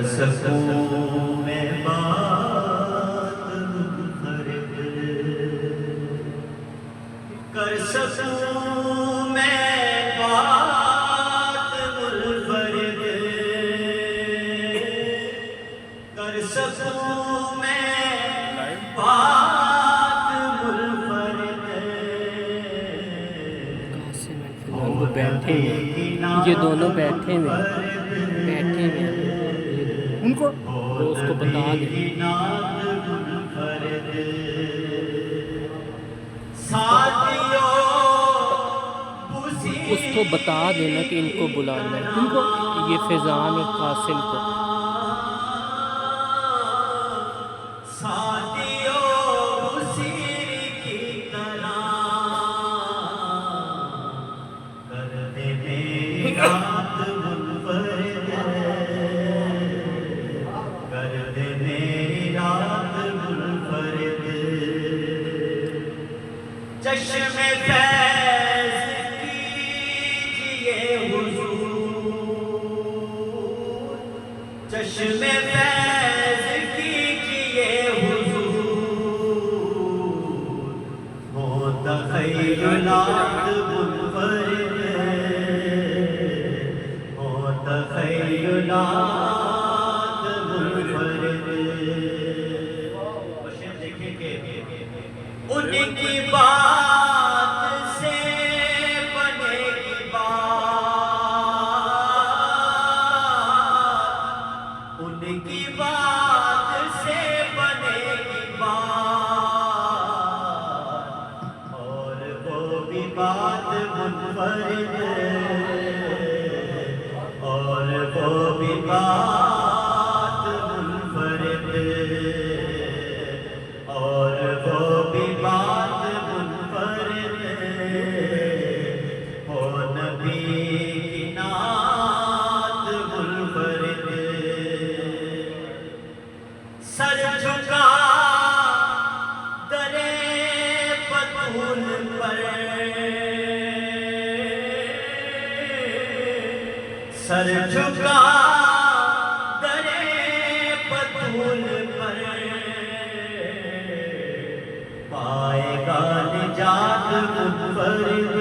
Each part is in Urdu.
سکوں میں بات منفرد، کر سکوں میں بات منفرد، کر سکوں میں بات منفرد، وہ بیٹھے ہیں، یہ دونوں بیٹھے ہیں، ان کو وہ اس کو بتا دیں، اس کو بتا دینا کہ ان کو بلانا ہے، ان کو یہ فیضان اور قاسم کو۔ چشم فیض کیجئے حضور، چشم فیض کیجئے حضور، ہو تخیلات منفرد، ہو تخیلات منفرد۔ دیکھیں کہ ان کی بات سے بنے گی بات، ان کی بات سے بنے گی بات، اور وہ بھی بات منفرد، اور وہ بھی بات منفرد، اور وہ بھی بات منفرد، ہو نبی کی نعت منفرد۔ سر جھکا در بطول پر، سر جھکا در بطول پر، پائے گا نجات منفرد،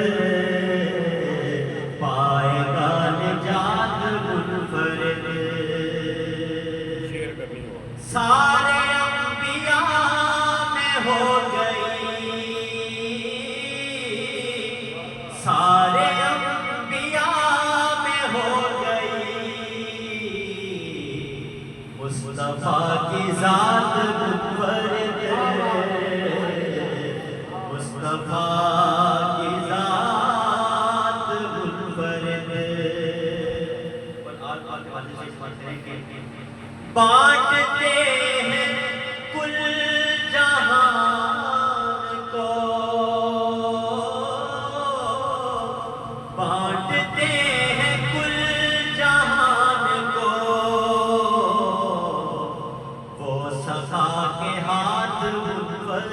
پائے گا نجات منفرد۔ سارے انبیاء میں ہو گئی، سارے انبیاء میں ہو گئی، مصطفیٰ کی ذات منفرد، مصطفیٰ کی ذات منفرد۔ بانٹتے ہیں کل جہان کو، بانٹتے ہیں کل جہان کو، وہ سخا کے ہاتھ منفرد،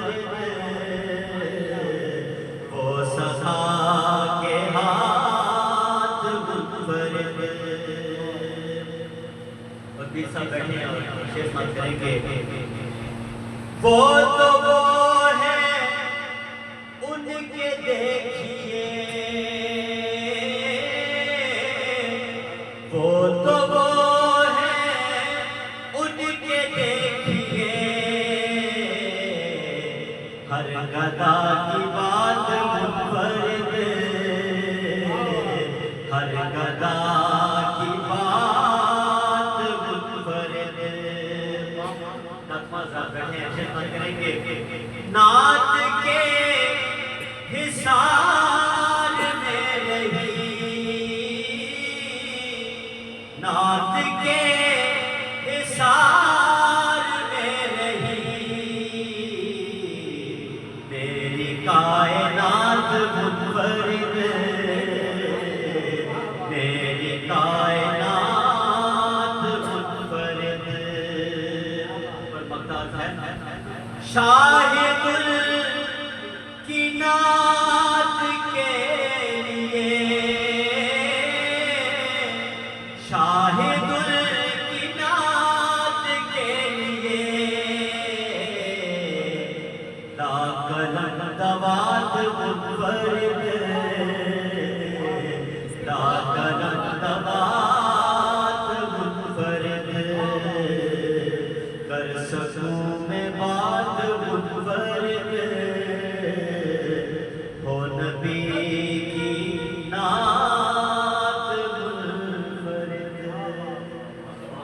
وہ سخا کے ہاتھ منفرد۔ اور بھی سب بیٹھے ہیں اور شیخ بات کریں گے، وہ تو وہ ہے ان کے دیکھیے، وہ تو وہ ہے ان کے دیکھیے، ہر گدا کی بات منفرد، ہر گدا کی بات منفرد۔ کریں گے نعت کے حصار میں رہی، نعت کے حصار میں رہی، میری کائنات منفرد، میری کائنات منفرد۔ پر مقصد ہے شاہد کی نعت کے لیے، شاہد کی نعت لا قلم دوات منفرد